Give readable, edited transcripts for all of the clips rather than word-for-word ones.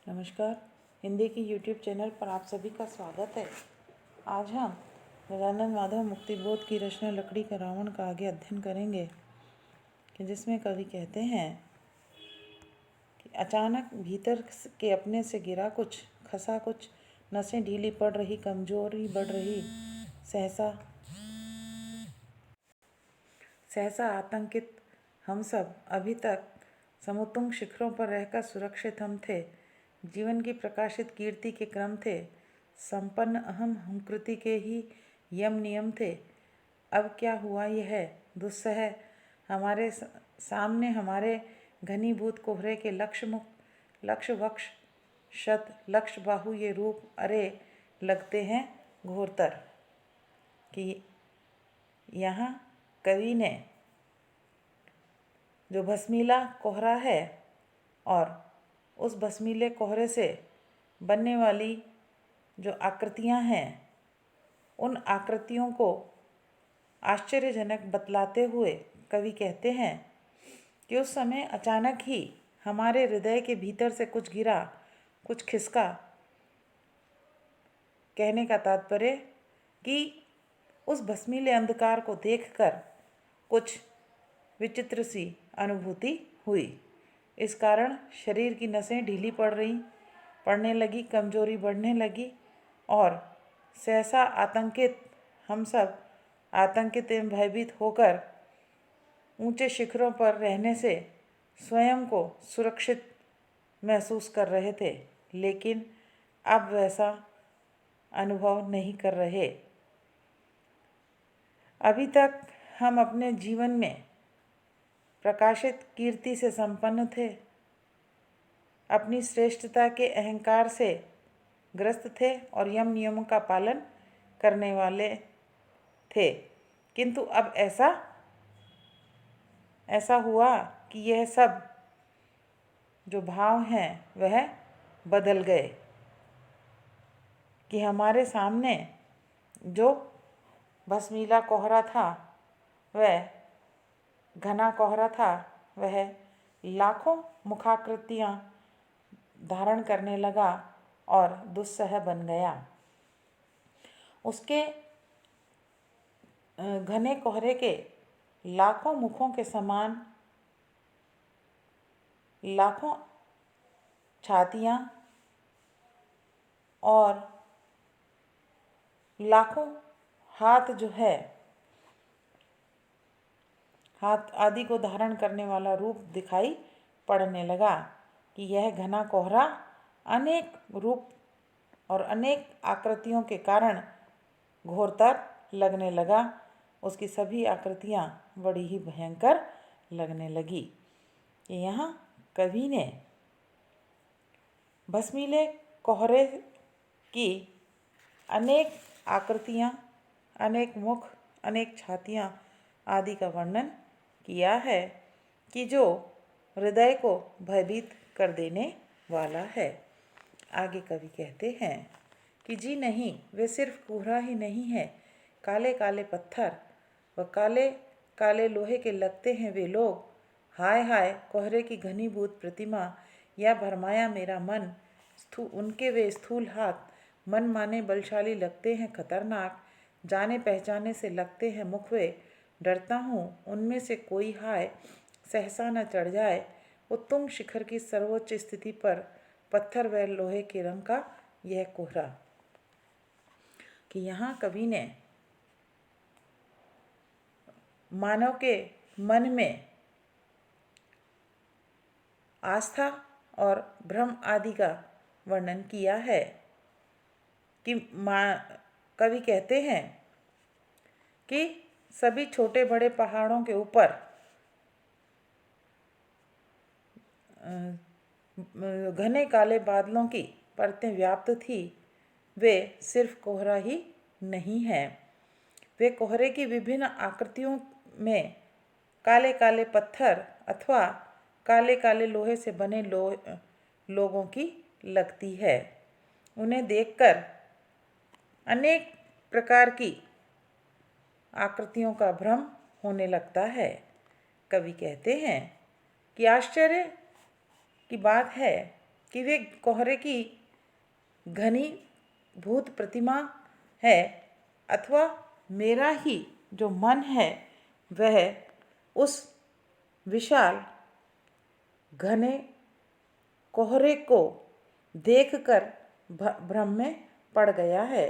नमस्कार। हिंदी की YouTube channel पर आप सभी का स्वागत है। आज हम गजानन माधव मुक्तिबोध की रचना लकड़ी का रावण का आगे अध्ययन करेंगे कि जिसमें कवि कहते हैं कि अचानक भीतर के अपने से गिरा कुछ, खसा कुछ, नसें ढीली पड़ रही, कमजोरी बढ़ रही, सहसा सहसा आतंकित हम सब अभी तक समुत्तुंग शिखरों पर रहकर सुरक्षित हम थे। जीवन की प्रकाशित कीर्ति के क्रम थे। संपन्न अहम हुंकृति के ही यम नियम थे। अब क्या हुआ यह दुस्सह हमारे सामने, हमारे घनीभूत कोहरे के लक्ष्य वक्ष शत लक्ष्य बाहु ये रूप अरे लगते हैं घोरतर। कि यहाँ कवि ने जो भस्मीला कोहरा है और उस भस्मीले कोहरे से बनने वाली जो आकृतियाँ हैं, उन आकृतियों को आश्चर्यजनक बतलाते हुए कवि कहते हैं कि उस समय अचानक ही हमारे हृदय के भीतर से कुछ गिरा, कुछ खिसका। कहने का तात्पर्य कि उस भस्मीले अंधकार को देखकर कुछ विचित्र सी अनुभूति हुई। इस कारण शरीर की नसें ढीली पड़ने लगी, कमजोरी बढ़ने लगी और सहसा आतंकित हम सब आतंकित एवं भयभीत होकर ऊंचे शिखरों पर रहने से स्वयं को सुरक्षित महसूस कर रहे थे, लेकिन अब वैसा अनुभव नहीं कर रहे। अभी तक हम अपने जीवन में प्रकाशित कीर्ति से संपन्न थे, अपनी श्रेष्ठता के अहंकार से ग्रस्त थे और यम नियमों का पालन करने वाले थे। किंतु अब ऐसा हुआ कि यह सब जो भाव हैं वह बदल गए। कि हमारे सामने जो भस्मीला कोहरा था, वह घना कोहरा था, वह लाखों मुखाकृतियाँ धारण करने लगा और दुस्सह बन गया। उसके घने कोहरे के लाखों मुखों के समान लाखों छातियाँ और लाखों हाथ जो है, हाथ आदि को धारण करने वाला रूप दिखाई पड़ने लगा। कि यह घना कोहरा अनेक रूप और अनेक आकृतियों के कारण घोरतर लगने लगा। उसकी सभी आकृतियाँ बड़ी ही भयंकर लगने लगी। यहाँ कवि ने भस्मीले कोहरे की अनेक आकृतियाँ, अनेक मुख, अनेक छातियाँ आदि का वर्णन किया है कि जो हृदय को भयभीत कर देने वाला है। आगे कवि कहते हैं कि जी नहीं, वे सिर्फ कोहरा ही नहीं है, काले काले पत्थर व काले काले लोहे के लगते हैं वे लोग। हाय हाय, कोहरे की घनीभूत प्रतिमा या भरमाया मेरा मन, उनके वे स्थूल हाथ मन माने बलशाली लगते हैं खतरनाक, जाने पहचाने से लगते हैं मुख वे। डरता हूँ उनमें से कोई हाय सहसा न चढ़ जाए उत्तुंग शिखर की सर्वोच्च स्थिति पर, पत्थर व लोहे के रंग का यह कोहरा। कि यहाँ कवि ने मानव के मन में आस्था और भ्रम आदि का वर्णन किया है। कि कवि कहते हैं कि सभी छोटे बड़े पहाड़ों के ऊपर घने काले बादलों की परतें व्याप्त थी, वे सिर्फ कोहरा ही नहीं है। वे कोहरे की विभिन्न आकृतियों में काले काले पत्थर अथवा काले काले लोहे से बने लोगों की लगती है। उन्हें देखकर अनेक प्रकार की आकृतियों का भ्रम होने लगता है। कवि कहते हैं कि आश्चर्य की बात है कि वे कोहरे की घनी भूत प्रतिमा है अथवा मेरा ही जो मन है वह उस विशाल घने कोहरे को देखकर भ्रम में पड़ गया है।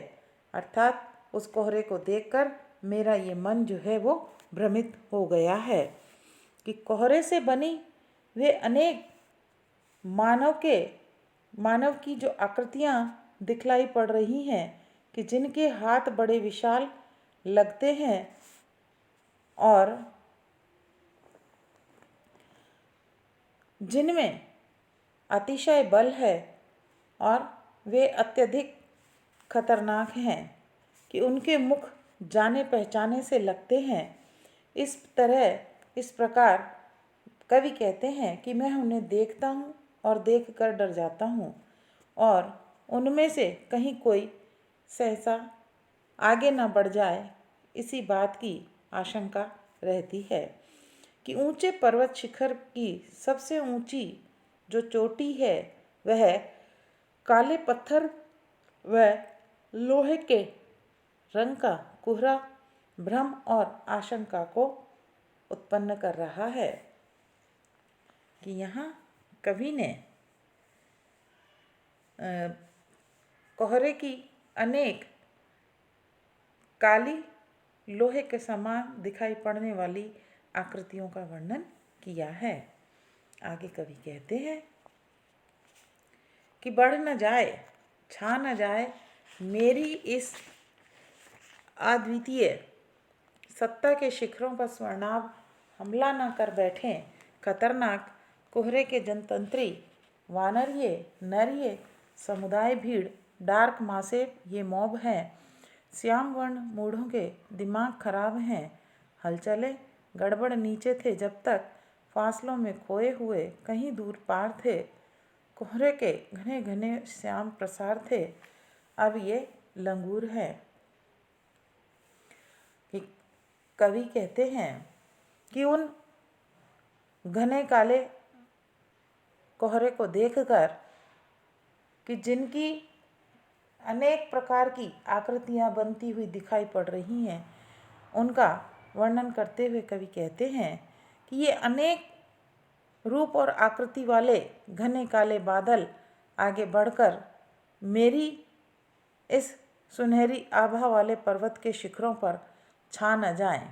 अर्थात उस कोहरे को देखकर मेरा ये मन जो है वो भ्रमित हो गया है कि कोहरे से बनी वे अनेक मानव की जो आकृतियाँ दिखलाई पड़ रही हैं कि जिनके हाथ बड़े विशाल लगते हैं और जिनमें अतिशय बल है और वे अत्यधिक खतरनाक हैं कि उनके मुख जाने पहचाने से लगते हैं। इस प्रकार कवि कहते हैं कि मैं उन्हें देखता हूँ और देखकर डर जाता हूँ और उनमें से कहीं कोई सहसा आगे न बढ़ जाए, इसी बात की आशंका रहती है कि ऊंचे पर्वत शिखर की सबसे ऊंची जो चोटी है वह काले पत्थर व लोहे के रंग का कोहरा भ्रम और आशंका को उत्पन्न कर रहा है कि यहाँ कवि ने कोहरे की अनेक काली लोहे के समान दिखाई पड़ने वाली आकृतियों का वर्णन किया है। आगे कवि कहते हैं कि बढ़ न जाए, छा न जाए मेरी इस अद्वितीय सत्ता के शिखरों पर स्वर्णाभ हमला न कर बैठें खतरनाक कोहरे के जनतंत्री वानरिये नरिये समुदाय भीड़ डार्क मासे ये मॉब हैं। श्याम वर्ण मूढ़ों के दिमाग खराब हैं। हलचले गड़बड़ नीचे थे जब तक फासलों में खोए हुए कहीं दूर पार थे। कोहरे के घने घने श्याम प्रसार थे, अब ये लंगूर है। कवि कहते हैं कि उन घने काले कोहरे को देखकर कि जिनकी अनेक प्रकार की आकृतियाँ बनती हुई दिखाई पड़ रही हैं, उनका वर्णन करते हुए कवि कहते हैं कि ये अनेक रूप और आकृति वाले घने काले बादल आगे बढ़कर मेरी इस सुनहरी आभा वाले पर्वत के शिखरों पर छा न जाएं,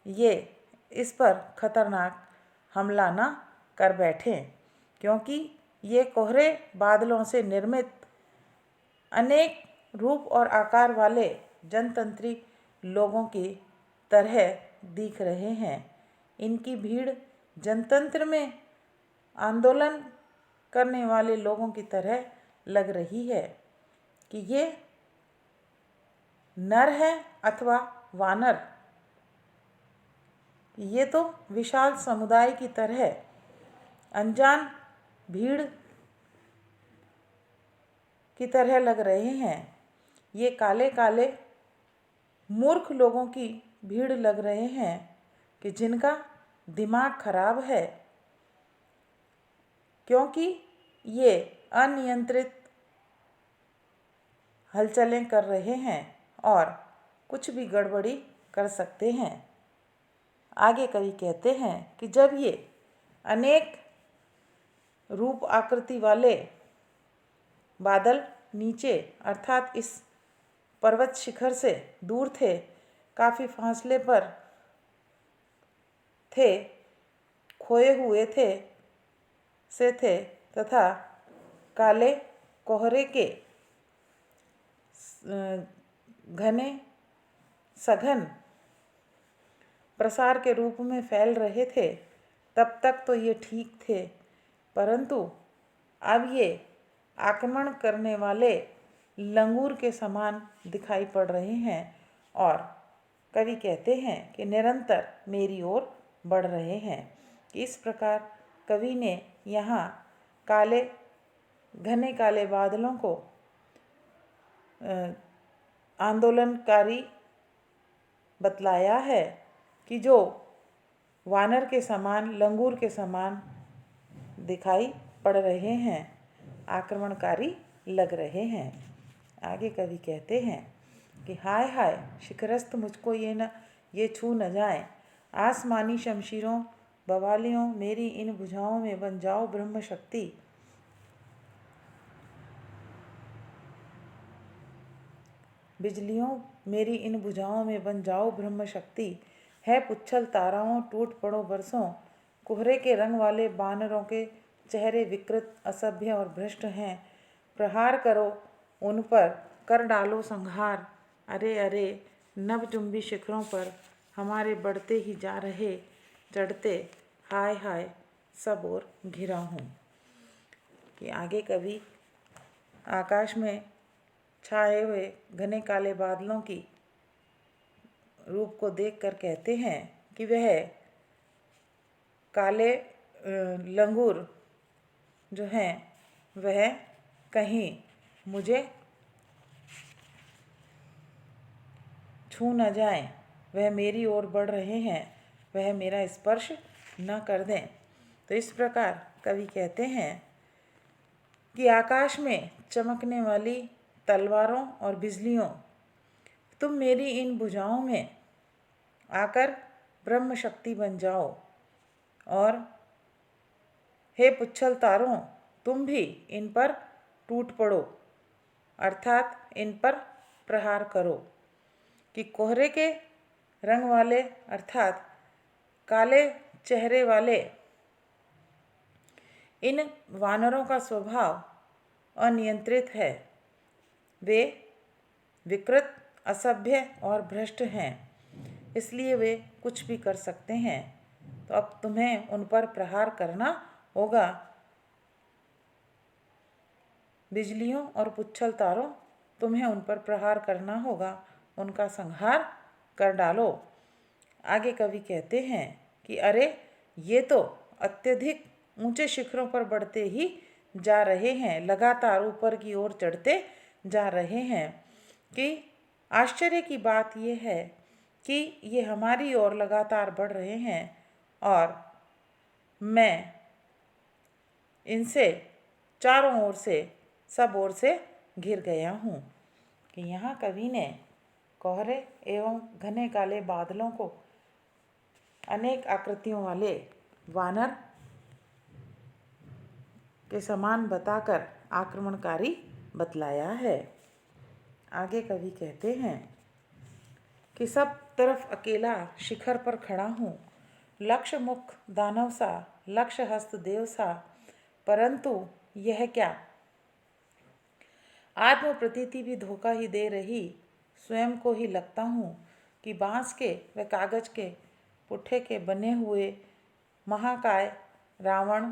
ये इस पर खतरनाक हमला न कर बैठें, क्योंकि ये कोहरे बादलों से निर्मित अनेक रूप और आकार वाले जनतंत्री लोगों की तरह दिख रहे हैं। इनकी भीड़ जनतंत्र में आंदोलन करने वाले लोगों की तरह लग रही है कि ये नर है अथवा वानर। ये तो विशाल समुदाय की तरह अनजान भीड़ की तरह लग रहे हैं। ये काले काले मूर्ख लोगों की भीड़ लग रहे हैं कि जिनका दिमाग खराब है, क्योंकि ये अनियंत्रित हलचलें कर रहे हैं और कुछ भी गड़बड़ी कर सकते हैं। आगे कवि कहते हैं कि जब ये अनेक रूप आकृति वाले बादल नीचे अर्थात इस पर्वत शिखर से दूर थे, काफ़ी फासले पर थे, खोए हुए थे तथा काले कोहरे के घने सघन प्रसार के रूप में फैल रहे थे, तब तक तो ये ठीक थे, परंतु अब ये आक्रमण करने वाले लंगूर के समान दिखाई पड़ रहे हैं और कवि कहते हैं कि निरंतर मेरी ओर बढ़ रहे हैं। इस प्रकार कवि ने यहाँ काले घने काले बादलों को आंदोलनकारी बतलाया है कि जो वानर के समान लंगूर के समान दिखाई पड़ रहे हैं। आक्रमणकारी लग रहे हैं। आगे कवि कहते हैं कि हाय हाय शिखरस्थ मुझको ये छू न जाए, आसमानी शमशीरों बवालियों मेरी इन भुजाओं में बन जाओ ब्रह्म शक्ति। बिजलियों मेरी इन भुजाओं में बन जाओ ब्रह्म शक्ति। है पुच्छल ताराओं टूट पड़ो बरसों, कोहरे के रंग वाले बानरों के चेहरे विकृत असभ्य और भ्रष्ट हैं। प्रहार करो उन पर, कर डालो संहार। अरे अरे नभचुंबी शिखरों पर हमारे बढ़ते ही जा रहे चढ़ते, हाय हाय सब ओर घिरा हूँ। कि आगे कवि आकाश में छाए हुए घने काले बादलों की रूप को देखकर कहते हैं कि वह काले लंगूर जो हैं वह कहीं मुझे छू न जाएं, वह मेरी ओर बढ़ रहे हैं, वह मेरा स्पर्श न कर दें। तो इस प्रकार कवि कहते हैं कि आकाश में चमकने वाली तलवारों और बिजलियों, तुम मेरी इन भुजाओं में आकर ब्रह्म शक्ति बन जाओ, और हे पुच्छल तारों तुम भी इन पर टूट पड़ो, अर्थात इन पर प्रहार करो। कि कोहरे के रंग वाले अर्थात काले चेहरे वाले इन वानरों का स्वभाव अनियंत्रित है, वे विकृत असभ्य और भ्रष्ट हैं, इसलिए वे कुछ भी कर सकते हैं। तो अब तुम्हें उन पर प्रहार करना होगा। बिजलियों और पुच्छल तारों तुम्हें उन पर प्रहार करना होगा, उनका संहार कर डालो। आगे कवि कहते हैं कि अरे ये तो अत्यधिक ऊंचे शिखरों पर बढ़ते ही जा रहे हैं, लगातार ऊपर की ओर चढ़ते जा रहे हैं। कि आश्चर्य की बात यह है कि ये हमारी ओर लगातार बढ़ रहे हैं और मैं इनसे चारों ओर से सब ओर से घिर गया हूँ। कि यहाँ कवि ने कोहरे एवं घने काले बादलों को अनेक आकृतियों वाले वानर के समान बताकर आक्रमणकारी बतलाया है। आगे कवि कहते हैं कि सब तरफ अकेला शिखर पर खड़ा हूँ, लक्ष्य मुख दानव सा, लक्ष्य हस्त देव सा, परंतु यह क्या आत्म प्रतीति भी धोखा ही दे रही। स्वयं को ही लगता हूँ कि बांस के व कागज के पुट्ठे के बने हुए महाकाय रावण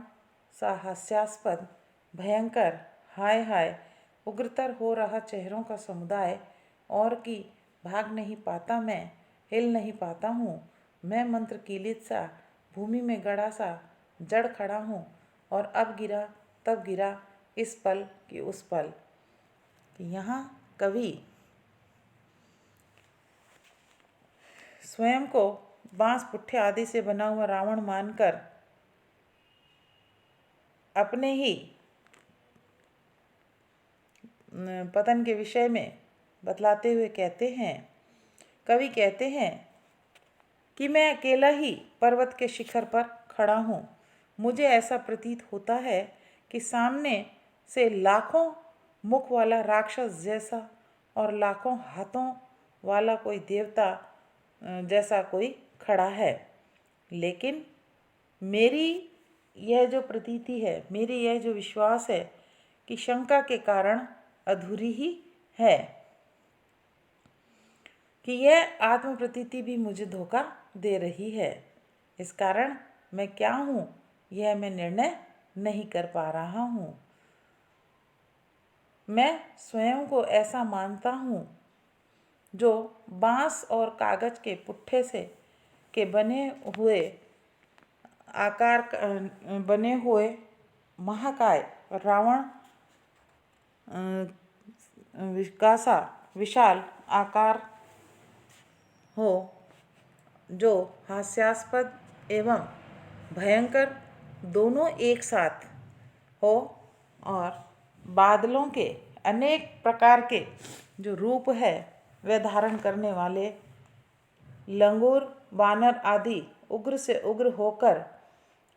सा हास्यास्पद भयंकर हाय हाय उग्रतर हो रहा चेहरों का समुदाय, और कि भाग नहीं पाता मैं, हिल नहीं पाता हूँ मैं, मंत्र कीलित सा भूमि में गड़ा सा जड़ खड़ा हूँ, और अब गिरा तब गिरा इस पल कि उस पल। कि यहाँ कवि स्वयं को बांस पुट्ठे आदि से बना हुआ रावण मानकर अपने ही पतन के विषय में बतलाते हुए कहते हैं, कवि कहते हैं कि मैं अकेला ही पर्वत के शिखर पर खड़ा हूँ। मुझे ऐसा प्रतीत होता है कि सामने से लाखों मुख वाला राक्षस जैसा और लाखों हाथों वाला कोई देवता जैसा कोई खड़ा है, लेकिन मेरी यह जो प्रतीति है, मेरी यह जो विश्वास है कि शंका के कारण अधूरी ही है। कि यह आत्म प्रतीति भी मुझे धोखा दे रही है, इस कारण मैं क्या हूँ यह मैं निर्णय नहीं कर पा रहा हूँ। मैं स्वयं को ऐसा मानता हूँ जो बांस और कागज के पुट्ठे से के बने हुए महाकाय रावण का विशाल आकार हो, जो हास्यास्पद एवं भयंकर दोनों एक साथ हो, और बादलों के अनेक प्रकार के जो रूप है वह धारण करने वाले लंगूर, वानर आदि उग्र से उग्र होकर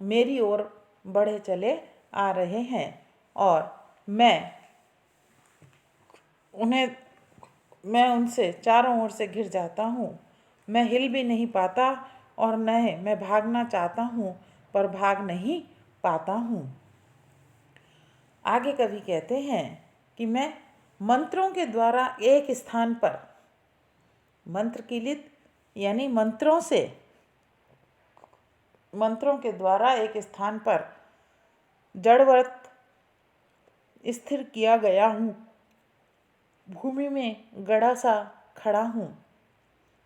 मेरी ओर बढ़े चले आ रहे हैं और मैं उनसे चारों ओर से घिर जाता हूँ। मैं हिल भी नहीं पाता और न मैं भागना चाहता हूँ पर भाग नहीं पाता हूँ। आगे कवि कहते हैं कि मैं मंत्रों के द्वारा एक स्थान पर, मंत्र कीलित यानी मंत्रों के द्वारा एक स्थान पर जड़वत स्थिर किया गया हूँ, भूमि में गड़ा सा खड़ा हूँ।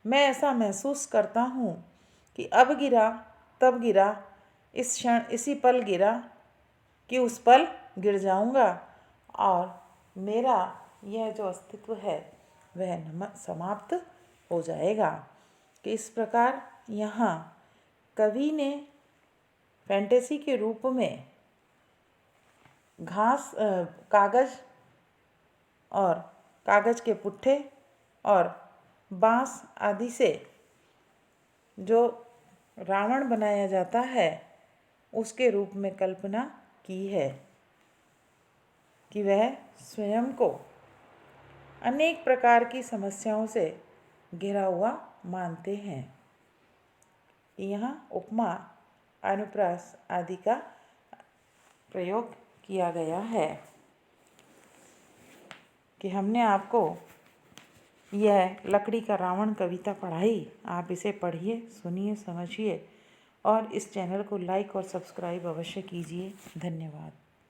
मैं ऐसा महसूस करता हूँ कि अब गिरा तब गिरा, इस क्षण इसी पल गिरा कि उस पल गिर जाऊँगा और मेरा यह जो अस्तित्व है वह समाप्त हो जाएगा। कि इस प्रकार यहाँ कवि ने फैंटेसी के रूप में कागज़ के पुट्ठे और बाँस आदि से जो रावण बनाया जाता है उसके रूप में कल्पना की है कि वह स्वयं को अनेक प्रकार की समस्याओं से घिरा हुआ मानते हैं। यहाँ उपमा, अनुप्रास आदि का प्रयोग किया गया है। कि हमने आपको यह लकड़ी का रावण कविता पढ़ाई। आप इसे पढ़िए, सुनिए, समझिए और इस चैनल को लाइक और सब्सक्राइब अवश्य कीजिए। धन्यवाद।